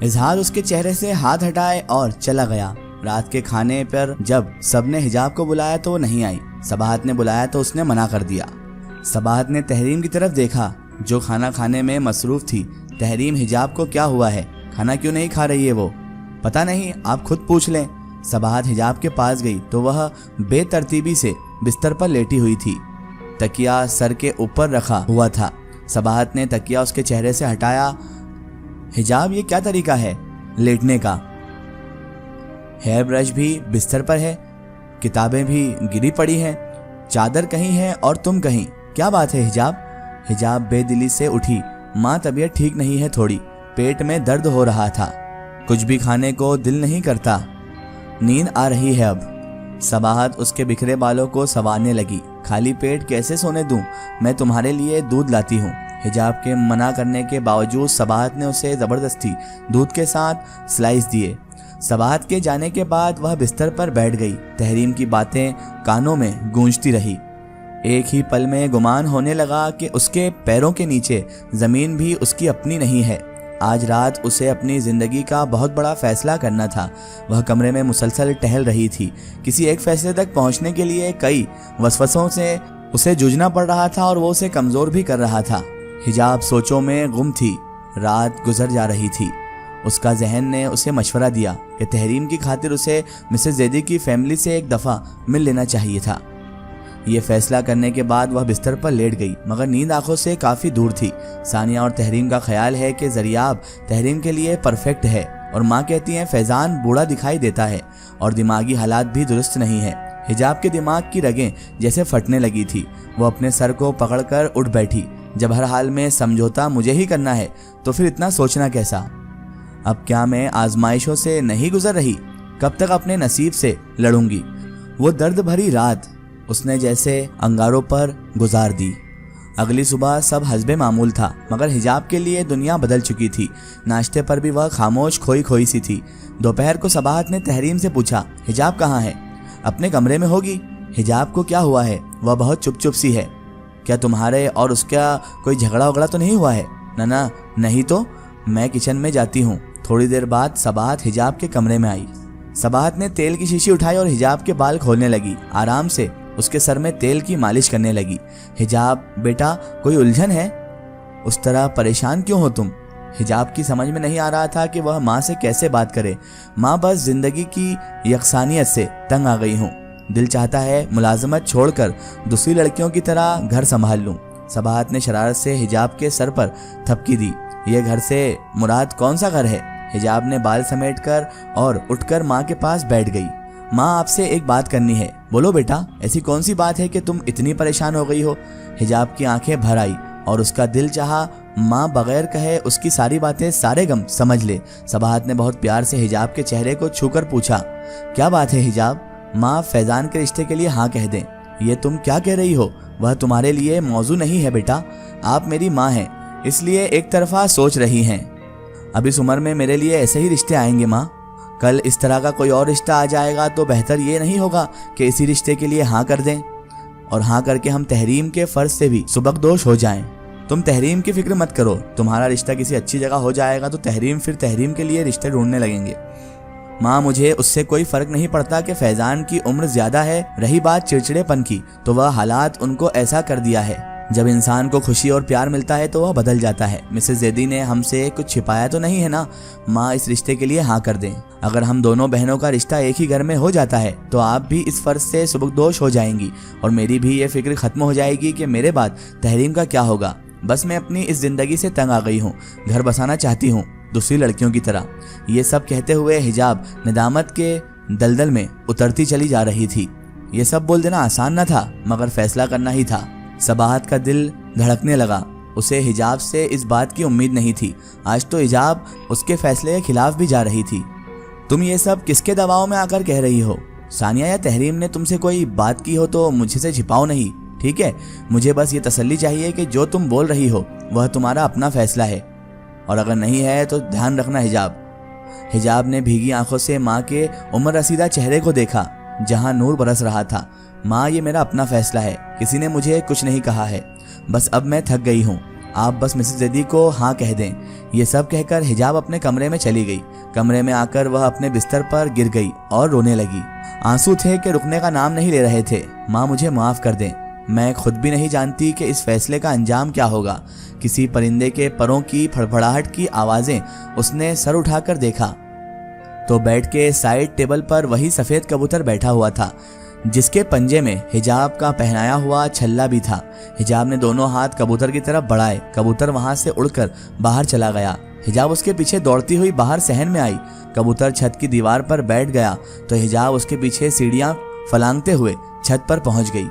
इजहार उसके चेहरे से हाथ हटाए और चला गया। रात के खाने पर जब सबने हिजाब को बुलाया तो वो नहीं आई। सबाहत ने बुलाया तो उसने मना कर दिया। सबाहत ने तहरीम की तरफ देखा जो खाना खाने में मसरूफ थी। तहरीम, हिजाब को क्या हुआ है? खाना क्यों नहीं खा रही है वो? पता नहीं, आप खुद पूछ लें। सबाहत हिजाब के पास गई तो वह बेतरतीबी से बिस्तर पर लेटी हुई थी। तकिया सर के ऊपर रखा हुआ था। सबाहत ने तकिया उसके चेहरे से हटाया। हिजाब, ये क्या तरीका है लेटने का? हेयर ब्रश भी बिस्तर पर है, किताबें भी गिरी पड़ी हैं, चादर कहीं है और तुम कहीं। क्या बात है हिजाब? हिजाब बेदिली से उठी। माँ, तबीयत ठीक नहीं है, थोड़ी पेट में दर्द हो रहा था, कुछ भी खाने को दिल नहीं करता, नींद आ रही है अब। सबाहत उसके बिखरे बालों को संवारने लगी। खाली पेट कैसे सोने दूं? मैं तुम्हारे लिए दूध लाती हूँ। हिजाब के मना करने के बावजूद सबाहत ने उसे जबरदस्ती दूध के साथ स्लाइस दिए। सबाहत के जाने के बाद वह बिस्तर पर बैठ गई। तहरीम की बातें कानों में गूंजती रही। एक ही पल में गुमान होने लगा कि उसके पैरों के नीचे जमीन भी उसकी अपनी नहीं है। आज रात उसे अपनी जिंदगी का बहुत बड़ा फैसला करना था। वह कमरे में मुसलसल टहल रही थी। किसी एक फैसले तक पहुंचने के लिए कई वसवसों से उसे जूझना पड़ रहा था और वो उसे कमजोर भी कर रहा था। हिजाब सोचों में गुम थी। रात गुजर जा रही थी। उसका जहन ने उसे मशवरा दिया कि तहरीम की खातिर उसे मिसेस जैदी की फैमिली से एक दफ़ा मिल लेना चाहिए था। ये फैसला करने के बाद वह बिस्तर पर लेट गई, मगर नींद आंखों से काफ़ी दूर थी। सानिया और तहरीम का ख्याल है कि ज़रियाब तहरीम के लिए परफेक्ट है और माँ कहती हैं फैज़ान बूढ़ा दिखाई देता है और दिमागी हालात भी दुरुस्त नहीं है। हिजाब के दिमाग की रगें जैसे फटने लगी थी। वो अपने सर को पकड़कर उठ बैठी। जब हर हाल में समझौता मुझे ही करना है तो फिर इतना सोचना कैसा? अब क्या मैं आजमाइशों से नहीं गुजर रही? कब तक अपने नसीब से लड़ूंगी? वो दर्द भरी रात उसने जैसे अंगारों पर गुजार दी। अगली सुबह सब हस्बे मामूल था, मगर हिजाब के लिए दुनिया बदल चुकी थी। नाश्ते पर भी वह खामोश खोई खोई सी थी। दोपहर को सबाहत ने तहरीम से पूछा, हिजाब कहाँ है? अपने कमरे में होगी। हिजाब को क्या हुआ है? वह बहुत चुप चुप सी है। क्या तुम्हारे और उसका कोई झगड़ा वगड़ा तो नहीं हुआ है? ना, नहीं तो मैं किचन में जाती हूँ। थोड़ी देर बाद सबाहत हिजाब के कमरे में आई। सबाहत ने तेल की शीशी उठाई और हिजाब के बाल खोलने लगी। आराम से उसके सर में तेल की मालिश करने लगी। हिजाब, बेटा कोई उलझन है? उस तरह परेशान क्यों हो तुम? हिजाब की समझ में नहीं आ रहा था कि वह माँ से कैसे बात करे। माँ, बस जिंदगी की यकसानियत से तंग आ गई हूँ। दिल चाहता है मुलाजमत छोड़कर दूसरी लड़कियों की तरह घर संभाल लूँ। सबाहत ने शरारत से हिजाब के सर पर थपकी दी। ये घर से मुराद कौन सा घर है? हिजाब ने बाल समेटकर और उठकर माँ के पास बैठ गई। माँ, आपसे एक बात करनी है। बोलो बेटा, ऐसी कौन सी बात है कि तुम इतनी परेशान हो गई हो? हिजाब की आंखें भर आई और उसका दिल चाहा माँ बगैर कहे उसकी सारी बातें, सारे गम समझ ले। सबाहत ने बहुत प्यार से हिजाब के चेहरे को छूकर पूछा, क्या बात है हिजाब? माँ, फैजान के रिश्ते के लिए हाँ कह दें। ये तुम क्या कह रही हो? वह तुम्हारे लिए मौजू नहीं है बेटा। आप मेरी माँ हैं, इसलिए एक तरफा सोच रही हैं। अब इस उम्र में मेरे लिए ऐसे ही रिश्ते आएंगे माँ। कल इस तरह का कोई और रिश्ता आ जाएगा तो बेहतर ये नहीं होगा कि इसी रिश्ते के लिए हाँ कर दें और हाँ करके हम तहरीम के फर्ज से भी सुबकदोश हो जाएं। तुम तहरीम की फिक्र मत करो। तुम्हारा रिश्ता किसी अच्छी जगह हो जाएगा तो तहरीम फिर तहरीम के लिए रिश्ते ढूंढने लगेंगे। माँ, मुझे उससे कोई फर्क नहीं पड़ता कि फैजान की उम्र ज्यादा है। रही बात चिड़चिड़ेपन की, तो वह हालात उनको ऐसा कर दिया है। जब इंसान को खुशी और प्यार मिलता है तो वह बदल जाता है। मिसेस जैदी ने हमसे कुछ छिपाया तो नहीं है ना? माँ, इस रिश्ते के लिए हाँ कर दें। अगर हम दोनों बहनों का रिश्ता एक ही घर में हो जाता है तो आप भी इस फर्ज से सुबकदोश हो जाएंगी और मेरी भी ये फिक्र खत्म हो जाएगी कि मेरे बाद तहरीम का क्या होगा। बस मैं अपनी इस जिंदगी से तंग आ गई हूँ। घर बसाना चाहती हूँ दूसरी लड़कियों की तरह। ये सब कहते हुए हिजाब निदामत के दलदल में उतरती चली जा रही थी। ये सब बोल देना आसान न था, मगर फैसला करना ही था। सबाहत का दिल धड़कने लगा। उसे हिजाब से इस बात की उम्मीद नहीं थी। आज तो हिजाब उसके फैसले के खिलाफ भी जा रही थी। तुम ये सब किसके दबाव में आकर कह रही हो? सानिया या तहरीम ने तुमसे कोई बात की हो तो मुझे से छिपाओ नहीं, ठीक है? मुझे बस ये तसल्ली चाहिए कि जो तुम बोल रही हो वह तुम्हारा अपना फैसला है, और अगर नहीं है तो ध्यान रखना। हिजाब ने भीगी आंखों से माँ के उम्र रसीदा चेहरे को देखा जहाँ नूर बरस रहा था। माँ, ये मेरा अपना फैसला है। किसी ने मुझे कुछ नहीं कहा है। बस अब मैं थक गई हूँ। आप बस मिसेस जैदी को हाँ कह दें। ये सब कहकर हिजाब अपने कमरे में चली गई। कमरे में आकर वह अपने बिस्तर पर गिर गई और रोने लगी। आंसू थे कि रुकने का नाम नहीं ले रहे थे। माँ मुझे माफ़ कर दें, मैं खुद भी नहीं जानती कि इस फैसले का अंजाम क्या होगा। किसी परिंदे के परों की फड़फड़ाहट की आवाज़ें। उसने सर उठाकर देखा तो बेड के साइड टेबल पर वही सफ़ेद कबूतर बैठा हुआ था, जिसके पंजे में हिजाब का पहनाया हुआ छल्ला भी था। हिजाब ने दोनों हाथ कबूतर की तरफ बढ़ाए। कबूतर वहां से उड़कर बाहर चला गया। हिजाब उसके पीछे दौड़ती हुई बाहर सहन में आई। कबूतर छत की दीवार पर बैठ गया तो हिजाब उसके पीछे सीढ़ियां फलांगते हुए छत पर पहुंच गई।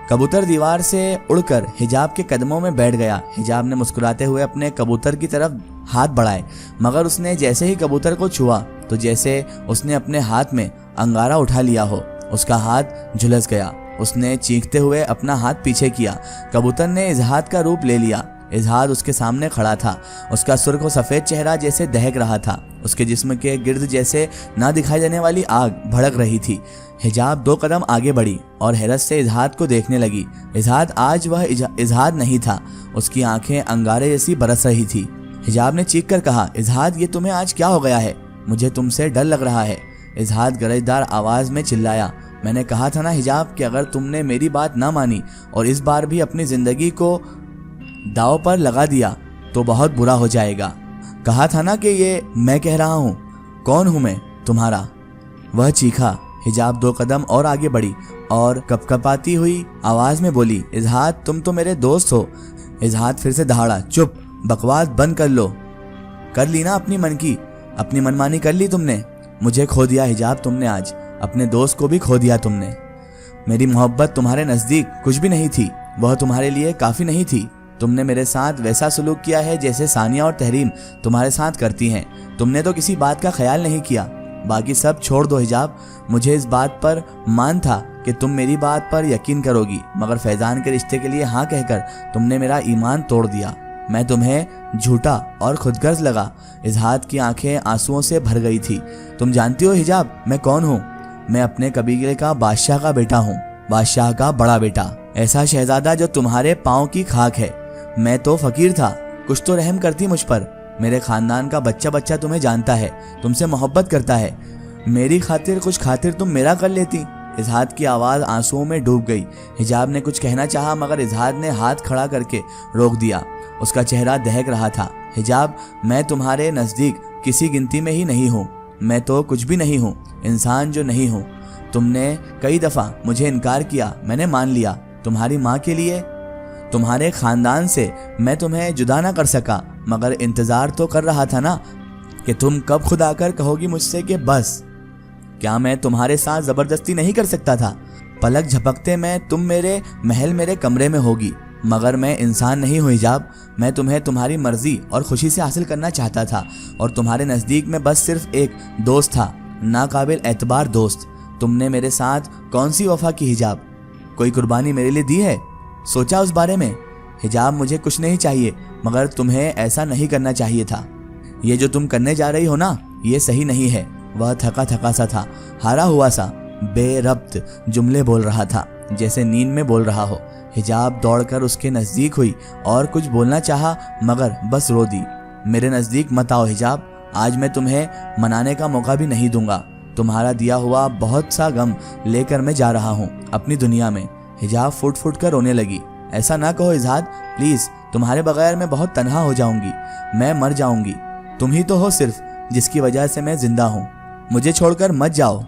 कबूतर दीवार से उड़कर हिजाब के कदमों में बैठ गया। हिजाब ने मुस्कुराते हुए अपने कबूतर की तरफ हाथ बढ़ाए, मगर उसने जैसे ही कबूतर को छुआ तो जैसे उसने अपने हाथ में अंगारा उठा लिया हो, उसका हाथ झुलस गया। उसने चीखते हुए अपना हाथ पीछे किया। कबूतर ने इजहाद का रूप ले लिया। इजहाद उसके सामने खड़ा था। उसका सुर्ख और सफ़ेद चेहरा जैसे दहक रहा था। उसके जिस्म के गिर्द जैसे ना दिखाई देने वाली आग भड़क रही थी। हिजाब 2 कदम आगे बढ़ी और हैरत से इजहाद को देखने लगी। इजहाद आज वह इजहाद नहीं था। उसकी आंखें अंगारे जैसी बरस रही थी। हिजाब ने चीख कर कहा, इजहाद ये तुम्हें आज क्या हो गया है? मुझे तुमसे डर लग रहा है। इजहाद गरजदार आवाज़ में चिल्लाया, मैंने कहा था ना हिजाब कि अगर तुमने मेरी बात ना मानी और इस बार भी अपनी ज़िंदगी को दांव पर लगा दिया तो बहुत बुरा हो जाएगा। कहा था ना कि ये मैं कह रहा हूँ। कौन हूँ मैं? तुम्हारा। वह चीखा। हिजाब 2 कदम और आगे बढ़ी और कपकपाती हुई आवाज़ में बोली, इजहाद तुम तो मेरे दोस्त हो। इजहाद फिर से दहाड़ा, चुप, बकवास बंद कर लो। कर ली ना अपनी मनमानी कर ली तुमने। मुझे खो दिया हिजाब तुमने, आज अपने दोस्त को भी खो दिया तुमने। मेरी मोहब्बत तुम्हारे नज़दीक कुछ भी नहीं थी, वह तुम्हारे लिए काफ़ी नहीं थी। तुमने मेरे साथ वैसा सलूक किया है जैसे सानिया और तहरीम तुम्हारे साथ करती हैं। तुमने तो किसी बात का ख्याल नहीं किया। बाकी सब छोड़ दो हिजाब। मुझे इस बात पर मान था कि तुम मेरी बात पर यकीन करोगी, मगर फैज़ान के रिश्ते के लिए हाँ कहकर तुमने मेरा ईमान तोड़ दिया। मैं तुम्हें झूठा और खुदगर्ज लगा। इजहाद की आंखें आंसुओं से भर गई थी। तुम जानती हो हिजाब मैं कौन हूँ? मैं अपने कबीले का बादशाह का बेटा हूँ, बादशाह का बड़ा बेटा, ऐसा शहजादा जो तुम्हारे पाँव की खाक है। मैं तो फकीर था, कुछ तो रहम करती मुझ पर। मेरे खानदान का बच्चा बच्चा तुम्हें जानता है, तुमसे मोहब्बत करता है। मेरी खातिर कुछ खातिर तुम मेरा कर लेती। इजहाद की आवाज़ आंसुओं में डूब गई। हिजाब ने कुछ कहना चाहा, मगर इजहाद ने हाथ खड़ा करके रोक दिया। उसका चेहरा दहक रहा था। हिजाब मैं तुम्हारे नज़दीक किसी गिनती में ही नहीं हूँ। मैं तो कुछ भी नहीं हूँ, इंसान जो नहीं हूँ। तुमने कई दफ़ा मुझे इनकार किया, मैंने मान लिया। तुम्हारी माँ के लिए, तुम्हारे खानदान से मैं तुम्हें जुदा ना कर सका, मगर इंतज़ार तो कर रहा था ना कि तुम कब खुद आकर कहोगी मुझसे कि बस। क्या मैं तुम्हारे साथ ज़बरदस्ती नहीं कर सकता था? पलक झपकते में तुम मेरे महल मेरे कमरे में होगी, मगर मैं इंसान नहीं हूँ हिजाब। मैं तुम्हें तुम्हारी मर्जी और खुशी से हासिल करना चाहता था और तुम्हारे नज़दीक में बस सिर्फ एक दोस्त था, नाकाबिल एतबार दोस्त। तुमने मेरे साथ कौन सी वफा की हिजाब? कोई कुर्बानी मेरे लिए दी है? सोचा उस बारे में? हिजाब मुझे कुछ नहीं चाहिए, मगर तुम्हें ऐसा नहीं करना चाहिए था। ये जो तुम करने जा रही हो ना, ये सही नहीं है। वह थका थका सा था, हारा हुआ सा, बेरब्त जुमले बोल रहा था, जैसे नींद में बोल रहा हो। हिजाब दौड़कर उसके नज़दीक हुई और कुछ बोलना चाहा, मगर बस रो दी। मेरे नज़दीक मत आओ हिजाब, आज मैं तुम्हें मनाने का मौका भी नहीं दूंगा। तुम्हारा दिया हुआ बहुत सा गम लेकर मैं जा रहा हूँ अपनी दुनिया में। हिजाब फुट फुट कर रोने लगी। ऐसा ना कहो इजहाद, प्लीज़, तुम्हारे बगैर मैं बहुत तन्हा हो जाऊंगी, मैं मर जाऊंगी। तुम ही तो हो सिर्फ जिसकी वजह से मैं जिंदा हूँ। मुझे छोड़कर मत जाओ,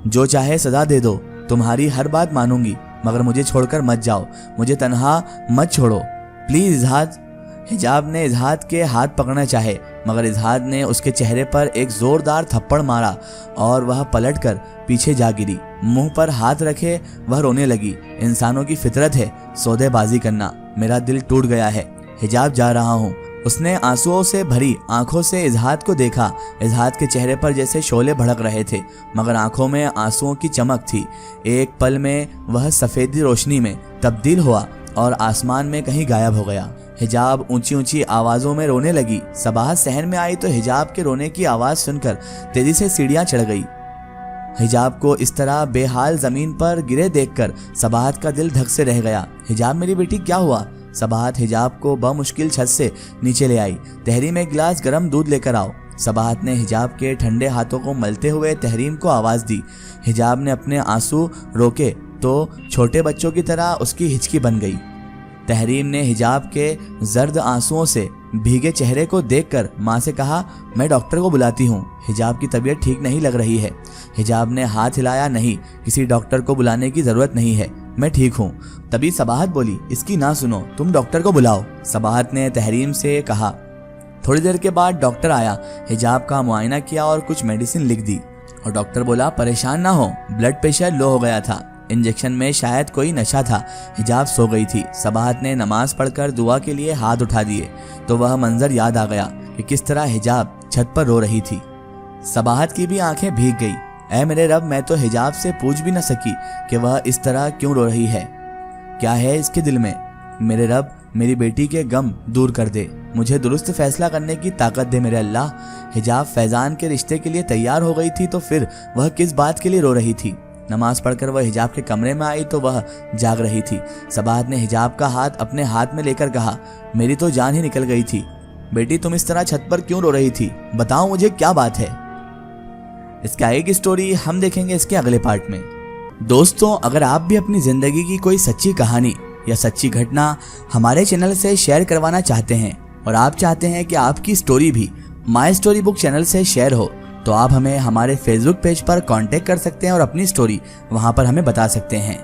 जो चाहे सजा दे दो, तुम्हारी हर बात मानूंगी, मगर मुझे छोड़कर मत जाओ, मुझे तन्हा मत छोड़ो प्लीज़ इजहाद। हिजाब ने इजहाद के हाथ पकड़ना चाहे, मगर इजहाद ने उसके चेहरे पर एक ज़ोरदार थप्पड़ मारा और वह पलटकर पीछे जा गिरी। मुंह पर हाथ रखे वह रोने लगी। इंसानों की फितरत है सौदेबाजी करना। मेरा दिल टूट गया है, हिजाब जा रहा हूँ। उसने आंसुओं से भरी आंखों से इजहाद को देखा। इजहाद के चेहरे पर जैसे शोले भड़क रहे थे, मगर आंखों में आंसुओं की चमक थी। एक पल में वह सफ़ेदी रोशनी में तब्दील हुआ और आसमान में कहीं गायब हो गया। हिजाब ऊंची ऊंची आवाज़ों में रोने लगी। सबाहत सहन में आई तो हिजाब के रोने की आवाज़ सुनकर तेजी से सीढ़ियाँ चढ़ गई। हिजाब को इस तरह बेहाल ज़मीन पर गिरे देखकर सबाहत का दिल धक से रह गया। हिजाब मेरी बेटी क्या हुआ? सबाहत हिजाब को बमुश्किल छत से नीचे ले आई। तहरीम एक गिलास गर्म दूध लेकर आओ। सबाहत ने हिजाब के ठंडे हाथों को मलते हुए तहरीम को आवाज दी। हिजाब ने अपने आंसू रोके तो छोटे बच्चों की तरह उसकी हिचकी बन गई। तहरीम ने हिजाब के जर्द आंसुओं से भीगे चेहरे को देखकर माँ से कहा, मैं डॉक्टर को बुलाती हूँ, हिजाब की तबीयत ठीक नहीं लग रही है। हिजाब ने हाथ हिलाया, नहीं, किसी डॉक्टर को बुलाने की जरूरत नहीं है, मैं ठीक हूँ। तभी सबाहत बोली, इसकी ना सुनो, तुम डॉक्टर को बुलाओ। सबाहत ने तहरीम से कहा। थोड़ी देर के बाद डॉक्टर आया, हिजाब का मुआयना किया और कुछ मेडिसिन लिख दी। और डॉक्टर बोला, परेशान ना हो, ब्लड प्रेशर लो हो गया था, इंजेक्शन में शायद कोई नशा था। हिजाब सो गई थी। सबाहत ने नमाज पढ़कर दुआ के लिए हाथ उठा दिए तो वह मंजर याद आ गया कि किस तरह हिजाब छत पर रो रही थी। सबाहत की भी आंखें भीग गई। ऐ मेरे रब, मैं तो हिजाब से पूछ भी न सकी कि वह इस तरह क्यों रो रही है, क्या है इसके दिल में। मेरे रब, मेरी बेटी के गम दूर कर दे, मुझे दुरुस्त फैसला करने की ताकत दे मेरे अल्लाह। हिजाब फैजान के रिश्ते के लिए तैयार हो गई थी तो फिर वह किस बात के लिए रो रही थी। नमाज पढ़कर वह हिजाब के कमरे में आई तो वह जाग रही थी। सबाहत ने हिजाब का हाथ अपने हाथ में लेकर कहा, मेरी तो जान ही निकल गई थी। बेटी, तुम इस तरह छत पर क्यों रो रही थी, बताओ मुझे क्या बात है। इसका एक स्टोरी हम देखेंगे इसके अगले पार्ट में। दोस्तों, अगर आप भी अपनी जिंदगी की कोई सच्ची कहानी या सच्ची घटना हमारे चैनल से शेयर करवाना चाहते हैं और आप चाहते हैं कि आपकी स्टोरी भी माय स्टोरी बुक चैनल से शेयर हो, तो आप हमें हमारे फेसबुक पेज पर कांटेक्ट कर सकते हैं और अपनी स्टोरी वहां पर हमें बता सकते हैं।